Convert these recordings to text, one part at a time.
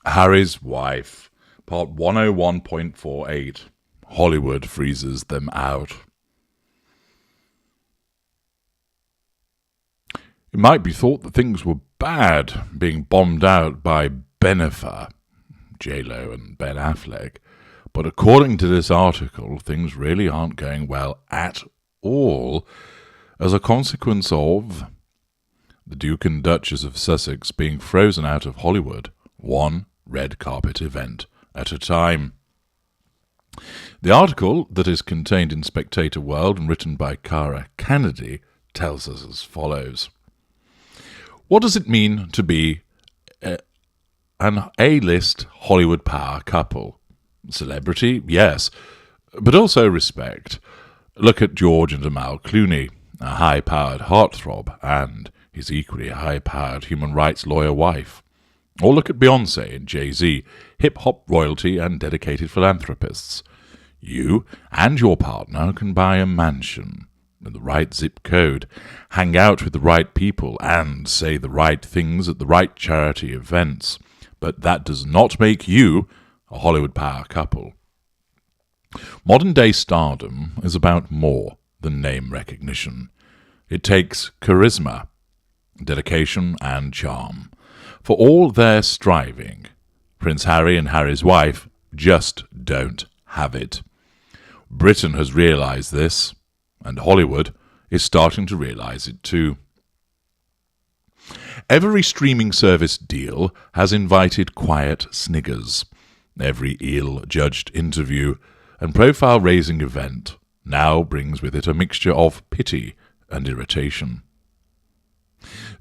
Harry's Wife, Part 101.48. Hollywood freezes them out. It might be thought that things were bad being bombed out by Bennifer, J-Lo and Ben Affleck, but according to this article, things really aren't going well at all as a consequence of the Duke and Duchess of Sussex being frozen out of Hollywood, one red carpet event at a time. The article that is contained in Spectator World and written by Cara Kennedy tells us as follows. What does it mean to be an A-list Hollywood power couple? Celebrity, yes, but also respect. Look at George and Amal Clooney, a high-powered heartthrob, and his equally high-powered human rights lawyer wife. Or look at Beyoncé and Jay-Z, hip-hop royalty and dedicated philanthropists. You and your partner can buy a mansion in the right zip code, hang out with the right people, and say the right things at the right charity events. But that does not make you a Hollywood power couple. Modern-day stardom is about more than name recognition. It takes charisma, dedication, and charm. For all their striving, Prince Harry and Harry's wife just don't have it. Britain has realised this, and Hollywood is starting to realise it too. Every streaming service deal has invited quiet sniggers. Every ill-judged interview and profile-raising event now brings with it a mixture of pity and irritation.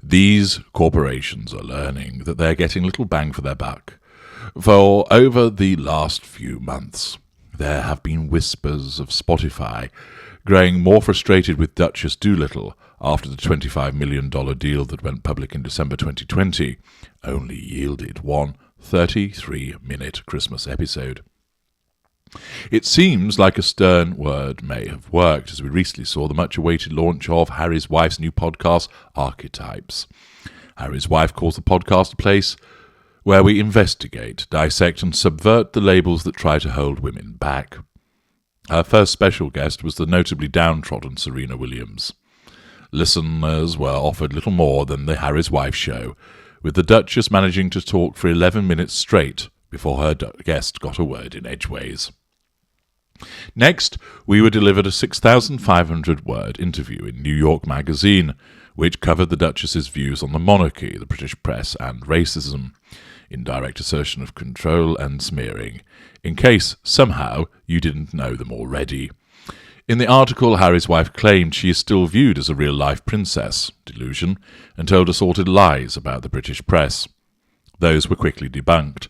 These corporations are learning that they're getting little bang for their buck. For over the last few months, there have been whispers of Spotify growing more frustrated with Duchess Doolittle after the $25 million deal that went public in December 2020 only yielded one 33-minute Christmas episode. It seems like a stern word may have worked, as we recently saw the much-awaited launch of Harry's wife's new podcast, Archetypes. Harry's wife calls the podcast a place where we investigate, dissect, and subvert the labels that try to hold women back. Our first special guest was the notably downtrodden Serena Williams. Listeners were offered little more than the Harry's Wife show, with the Duchess managing to talk for 11 minutes straight before her guest got a word in edgeways. Next, we were delivered a 6,500-word interview in New York Magazine, which covered the Duchess's views on the monarchy, the British press, and racism, indirect assertion of control and smearing, in case, somehow, you didn't know them already. In the article, Harry's wife claimed she is still viewed as a real-life princess, delusion, and told assorted lies about the British press. Those were quickly debunked.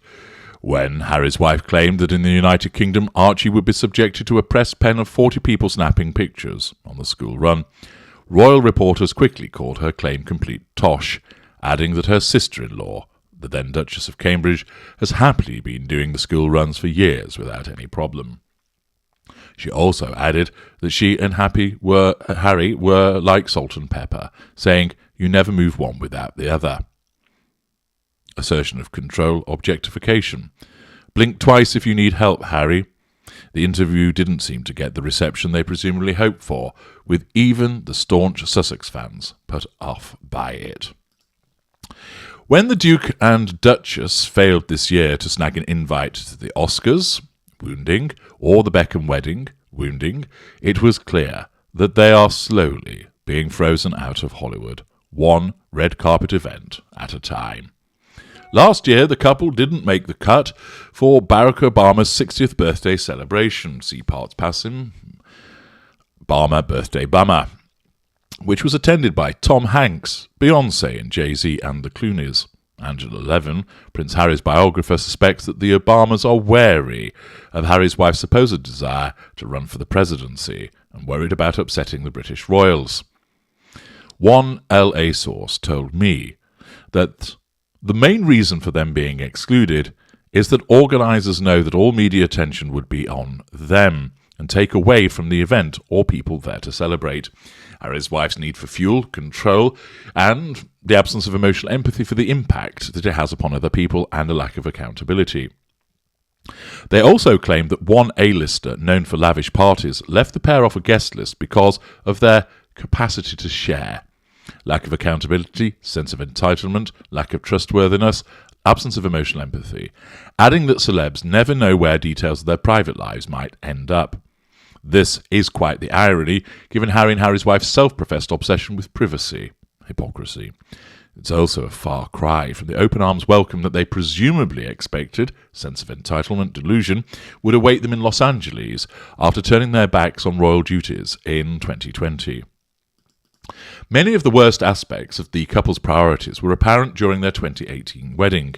When Harry's wife claimed that in the United Kingdom Archie would be subjected to a press pen of 40 people snapping pictures on the school run, royal reporters quickly called her claim complete tosh, adding that her sister-in-law, the then Duchess of Cambridge, has happily been doing the school runs for years without any problem. She also added that she and Harry were like salt and pepper, saying, "You never move one without the other." Assertion of control, objectification. Blink twice if you need help, Harry. The interview didn't seem to get the reception they presumably hoped for, with even the staunch Sussex fans put off by it. When the Duke and Duchess failed this year to snag an invite to the Oscars, wounding, or the Beckham wedding, wounding, it was clear that they are slowly being frozen out of Hollywood, one red carpet event at a time. Last year, the couple didn't make the cut for Barack Obama's 60th birthday celebration, see parts passim, Obama Birthday Bummer, which was attended by Tom Hanks, Beyoncé and Jay-Z and the Clooneys. Angela Levin, Prince Harry's biographer, suspects that the Obamas are wary of Harry's wife's supposed desire to run for the presidency and worried about upsetting the British royals. One LA source told me that the main reason for them being excluded is that organisers know that all media attention would be on them and take away from the event or people there to celebrate. Harry's wife's need for fuel, control, and the absence of emotional empathy for the impact that it has upon other people and a lack of accountability. They also claimed that one A-lister known for lavish parties left the pair off a guest list because of their capacity to share. Lack of accountability, sense of entitlement, lack of trustworthiness, absence of emotional empathy, adding that celebs never know where details of their private lives might end up. This is quite the irony, given Harry and Harry's wife's self-professed obsession with privacy. Hypocrisy. It's also a far cry from the open arms welcome that they presumably expected, sense of entitlement, delusion, would await them in Los Angeles after turning their backs on royal duties in 2020. Many of the worst aspects of the couple's priorities were apparent during their 2018 wedding.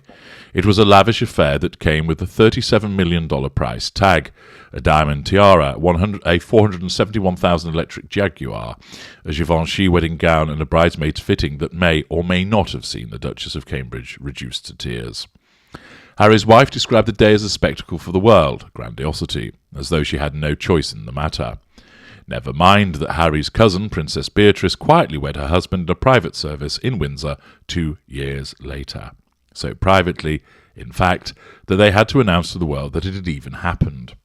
It was a lavish affair that came with a $37 million price tag, a diamond tiara, a $471,000 electric Jaguar, a Givenchy wedding gown and a bridesmaid's fitting that may or may not have seen the Duchess of Cambridge reduced to tears. Harry's wife described the day as a spectacle for the world, grandiosity, as though she had no choice in the matter. Never mind that Harry's cousin, Princess Beatrice, quietly wed her husband in a private service in Windsor 2 years later. So privately, in fact, that they had to announce to the world that it had even happened.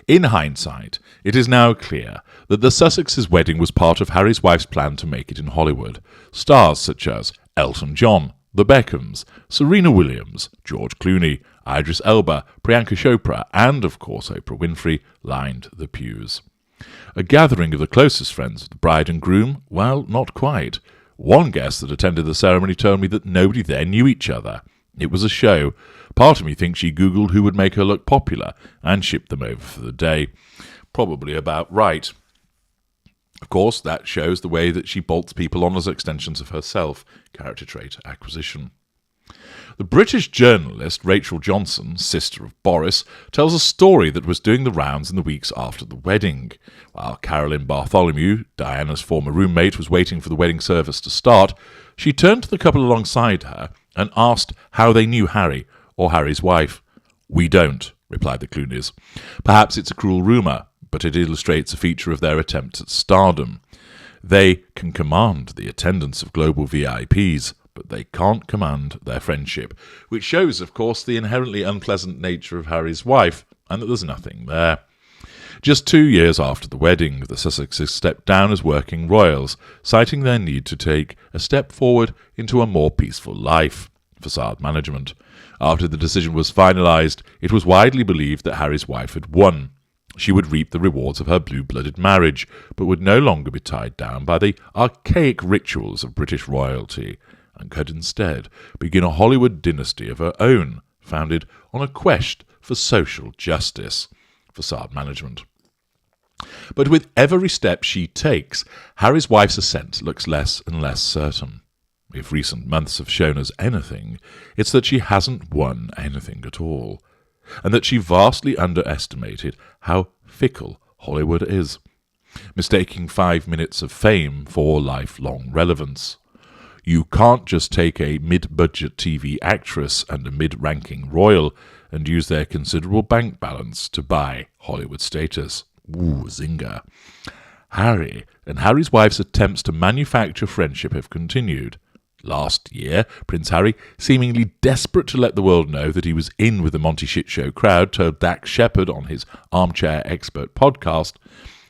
In hindsight, it is now clear that the Sussexes' wedding was part of Harry's wife's plan to make it in Hollywood. Stars such as Elton John, the Beckhams, Serena Williams, George Clooney, Idris Elba, Priyanka Chopra, and, of course, Oprah Winfrey lined the pews. A gathering of the closest friends of the bride and groom? Well, not quite. One guest that attended the ceremony told me that nobody there knew each other. It was a show. Part of me thinks she Googled who would make her look popular and shipped them over for the day. Probably about right. Of course, that shows the way that she bolts people on as extensions of herself. Character trait acquisition. The British journalist Rachel Johnson, sister of Boris, tells a story that was doing the rounds in the weeks after the wedding. While Carolyn Bartholomew, Diana's former roommate, was waiting for the wedding service to start, she turned to the couple alongside her and asked how they knew Harry or Harry's wife. "We don't," replied the Clooneys. "Perhaps it's a cruel rumour, but it illustrates a feature of their attempts at stardom. They can command the attendance of global VIPs, but they can't command their friendship," which shows, of course, the inherently unpleasant nature of Harry's wife, and that there's nothing there. Just 2 years after the wedding, the Sussexes stepped down as working royals, citing their need to take a step forward into a more peaceful life. Facade management. After the decision was finalised, it was widely believed that Harry's wife had won. She would reap the rewards of her blue-blooded marriage, but would no longer be tied down by the archaic rituals of British royalty, and could instead begin a Hollywood dynasty of her own, founded on a quest for social justice. Facade management. But with every step she takes, Harry's wife's ascent looks less and less certain. If recent months have shown us anything, it's that she hasn't won anything at all, and that she vastly underestimated how fickle Hollywood is, mistaking 5 minutes of fame for lifelong relevance. You can't just take a mid-budget TV actress and a mid-ranking royal and use their considerable bank balance to buy Hollywood status. Ooh, zinger. Harry and Harry's wife's attempts to manufacture friendship have continued. Last year, Prince Harry, seemingly desperate to let the world know that he was in with the Monty Shit Show crowd, told Dax Shepard on his Armchair Expert podcast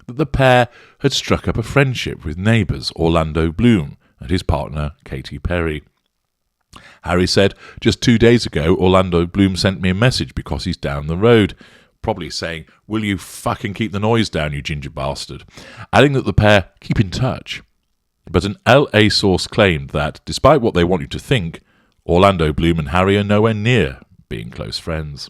that the pair had struck up a friendship with neighbours Orlando Bloom and his partner Katy Perry. Harry said, "Just 2 days ago, Orlando Bloom sent me a message because he's down the road," probably saying, "Will you fucking keep the noise down, you ginger bastard?" adding that the pair keep in touch. But an LA source claimed that, despite what they want you to think, Orlando Bloom and Harry are nowhere near being close friends.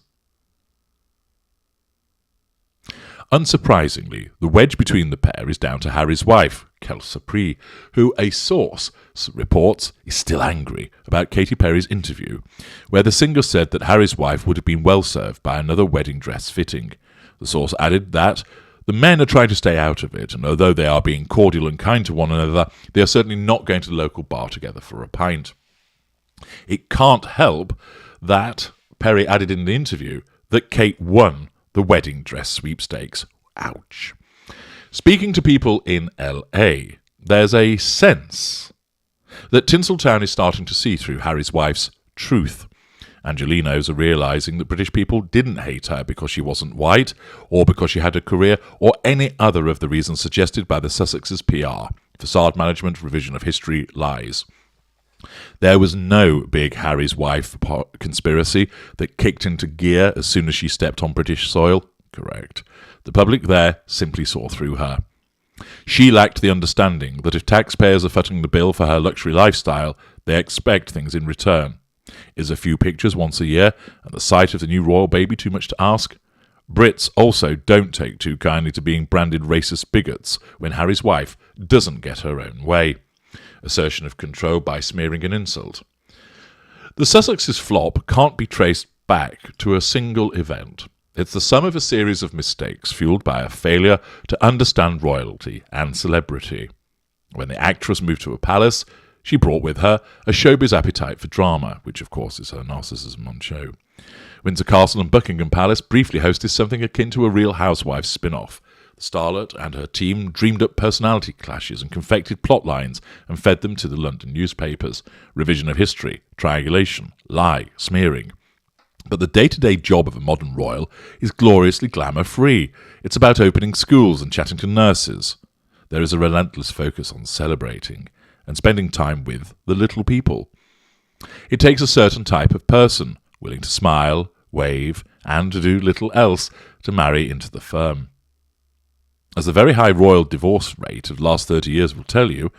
Unsurprisingly, the wedge between the pair is down to Harry's wife, Kelsey Sapri, who, a source reports, is still angry about Katy Perry's interview, where the singer said that Harry's wife would have been well served by another wedding dress fitting. The source added that the men are trying to stay out of it, and although they are being cordial and kind to one another, they are certainly not going to the local bar together for a pint. It can't help that, Perry added in the interview, that Kate won the wedding dress sweepstakes. Ouch. Speaking to people in LA, there's a sense that Tinseltown is starting to see through Harry's wife's truth. Angelinos are realising that British people didn't hate her because she wasn't white, or because she had a career, or any other of the reasons suggested by the Sussex's PR, facade management, revision of history, lies. There was no big Harry's wife conspiracy that kicked into gear as soon as she stepped on British soil. Correct. The public there simply saw through her. She lacked the understanding that if taxpayers are footing the bill for her luxury lifestyle, they expect things in return. Is a few pictures once a year and the sight of the new royal baby too much to ask? Brits also don't take too kindly to being branded racist bigots when Harry's wife doesn't get her own way. Assertion of control by smearing an insult. The Sussex's flop can't be traced back to a single event. It's the sum of a series of mistakes fueled by a failure to understand royalty and celebrity. When the actress moved to a palace, she brought with her a showbiz appetite for drama, which of course is her narcissism on show. Windsor Castle and Buckingham Palace briefly hosted something akin to a Real Housewives spin-off. The starlet and her team dreamed up personality clashes and confected plot lines and fed them to the London newspapers. Revision of history, triangulation, lie, smearing. But the day-to-day job of a modern royal is gloriously glamour-free. It's about opening schools and chatting to nurses. There is a relentless focus on celebrating and spending time with the little people. It takes a certain type of person, willing to smile, wave, and to do little else, to marry into the firm. As the very high royal divorce rate of the last 30 years will tell you,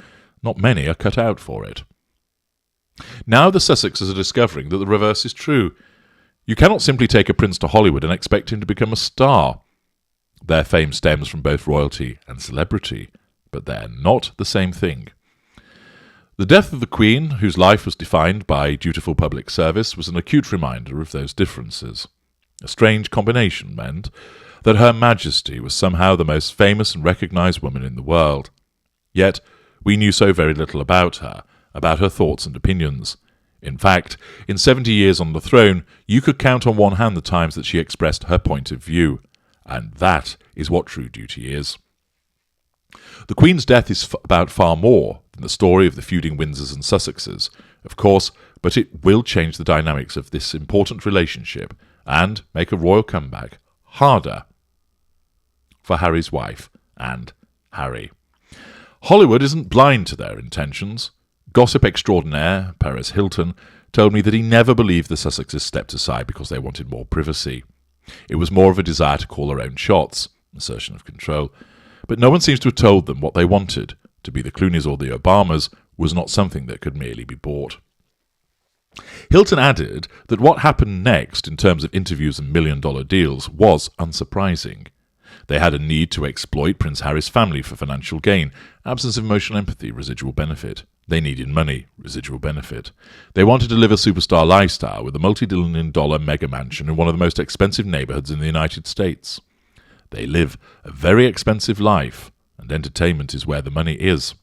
not many are cut out for it. Now the Sussexes are discovering that the reverse is true. You cannot simply take a prince to Hollywood and expect him to become a star. Their fame stems from both royalty and celebrity, but they're not the same thing. The death of the Queen, whose life was defined by dutiful public service, was an acute reminder of those differences. A strange combination meant that Her Majesty was somehow the most famous and recognised woman in the world. Yet we knew so very little about her thoughts and opinions. In fact, in 70 years on the throne, you could count on one hand the times that she expressed her point of view. And that is what true duty is. The Queen's death is about far more than the story of the feuding Windsors and Sussexes, of course, but it will change the dynamics of this important relationship and make a royal comeback harder for Harry's wife and Harry. Hollywood isn't blind to their intentions. Gossip extraordinaire Paris Hilton told me that he never believed the Sussexes stepped aside because they wanted more privacy. It was more of a desire to call their own shots, assertion of control. But no one seems to have told them what they wanted. To be the Clooneys or the Obamas was not something that could merely be bought. Hilton added that what happened next in terms of interviews and million-dollar deals was unsurprising. They had a need to exploit Prince Harry's family for financial gain, absence of emotional empathy, residual benefit. They needed money, residual benefit. They wanted to live a superstar lifestyle with a multi-billion-dollar mega mansion in one of the most expensive neighbourhoods in the United States. They live a very expensive life, and entertainment is where the money is.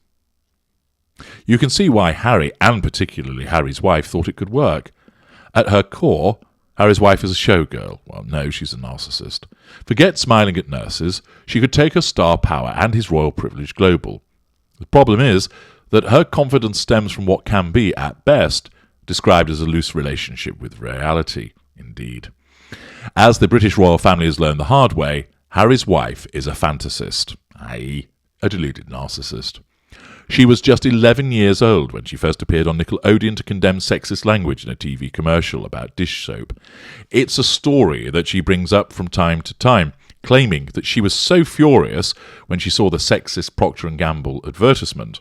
You can see why Harry, and particularly Harry's wife, thought it could work. At her core, Harry's wife is a showgirl. Well, no, she's a narcissist. Forget smiling at nurses, she could take her star power and his royal privilege global. The problem is that her confidence stems from what can be, at best, described as a loose relationship with reality, indeed. As the British royal family has learned the hard way, Harry's wife is a fantasist, i.e., a deluded narcissist. She was just 11 years old when she first appeared on Nickelodeon to condemn sexist language in a TV commercial about dish soap. It's a story that she brings up from time to time, claiming that she was so furious when she saw the sexist Procter & Gamble advertisement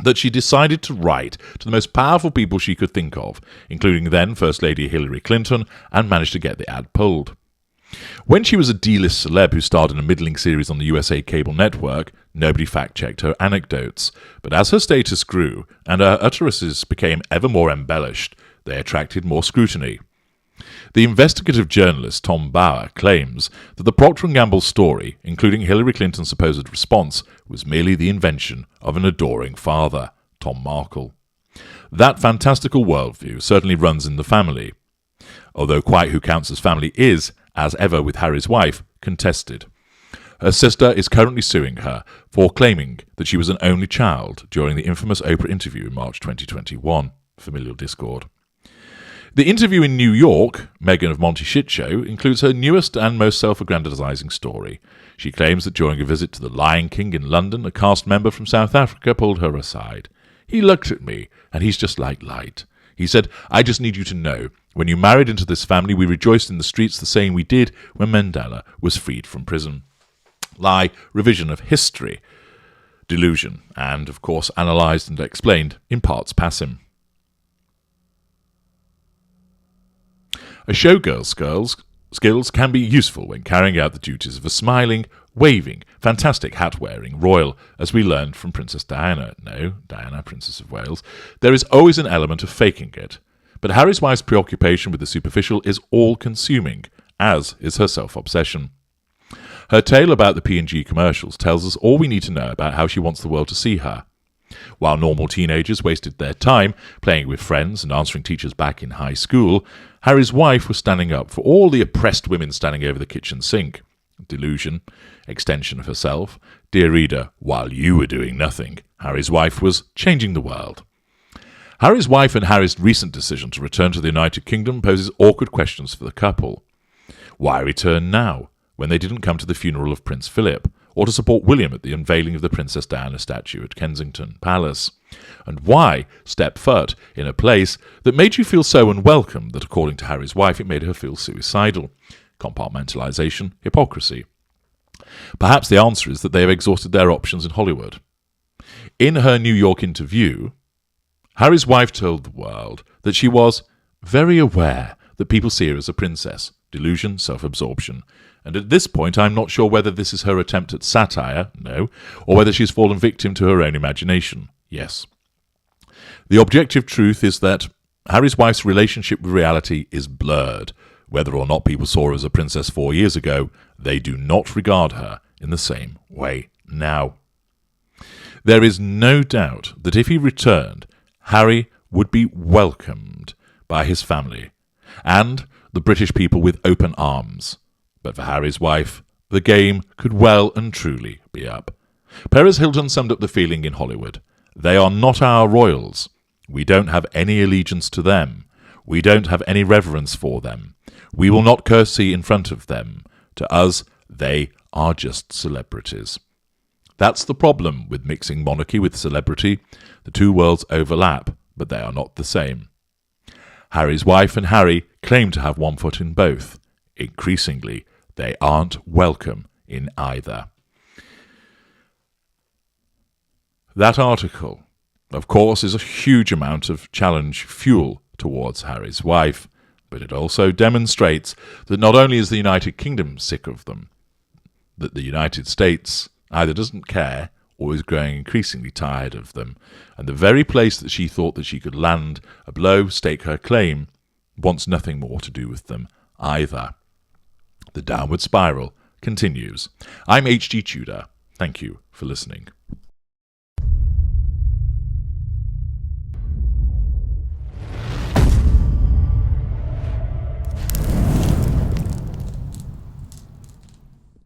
that she decided to write to the most powerful people she could think of, including then First Lady Hillary Clinton, and managed to get the ad pulled. When she was a D-list celeb who starred in a middling series on the USA cable network, nobody fact-checked her anecdotes. But as her status grew and her utterances became ever more embellished, they attracted more scrutiny. The investigative journalist Tom Bauer claims that the Procter & Gamble story, including Hillary Clinton's supposed response, was merely the invention of an adoring father, Tom Markle. That fantastical worldview certainly runs in the family, although quite who counts as family is, as ever with Harry's wife, contested. Her sister is currently suing her for claiming that she was an only child during the infamous Oprah interview in March 2021. Familial discord. The interview in New York, Meghan of Monty Shit Show, includes her newest and most self-aggrandizing story. She claims that during a visit to the Lion King in London, a cast member from South Africa pulled her aside. He looked at me, and he's just like light. He said, "I just need you to know, when you married into this family, we rejoiced in the streets the same we did when Mandela was freed from prison." Lie, revision of history, delusion, and, of course, analysed and explained in parts passim. A showgirl's skills can be useful when carrying out the duties of a smiling, waving, fantastic hat-wearing royal, as we learned from Princess Diana. No, Diana, Princess of Wales. There is always an element of faking it. But Harry's wife's preoccupation with the superficial is all-consuming, as is her self-obsession. Her tale about the P&G commercials tells us all we need to know about how she wants the world to see her. While normal teenagers wasted their time playing with friends and answering teachers back in high school, Harry's wife was standing up for all the oppressed women standing over the kitchen sink. Delusion, extension of herself. Dear reader, while you were doing nothing, Harry's wife was changing the world. Harry's wife and Harry's recent decision to return to the United Kingdom poses awkward questions for the couple. Why return now, when they didn't come to the funeral of Prince Philip, or to support William at the unveiling of the Princess Diana statue at Kensington Palace? And why step foot in a place that made you feel so unwelcome that, according to Harry's wife, it made her feel suicidal? Compartmentalization, hypocrisy. Perhaps the answer is that they have exhausted their options in Hollywood. In her New York interview, Harry's wife told the world that she was very aware that people see her as a princess. Delusion, self-absorption. And at this point, I'm not sure whether this is her attempt at satire, no, or whether she's fallen victim to her own imagination, yes. The objective truth is that Harry's wife's relationship with reality is blurred. Whether or not people saw her as a princess 4 years ago, they do not regard her in the same way now. There is no doubt that if he returned, Harry would be welcomed by his family and the British people with open arms. But for Harry's wife, the game could well and truly be up. Perez Hilton summed up the feeling in Hollywood. They are not our royals. We don't have any allegiance to them. We don't have any reverence for them. We will not curtsy in front of them. To us, they are just celebrities. That's the problem with mixing monarchy with celebrity. The two worlds overlap, but they are not the same. Harry's wife and Harry claim to have one foot in both. Increasingly, they aren't welcome in either. That article, of course, is a huge amount of challenge fuel towards Harry's wife, but it also demonstrates that not only is the United Kingdom sick of them, that the United States either doesn't care or is growing increasingly tired of them, and the very place that she thought that she could land a blow, stake her claim, wants nothing more to do with them either. The downward spiral continues. I'm H.G. Tudor. Thank you for listening.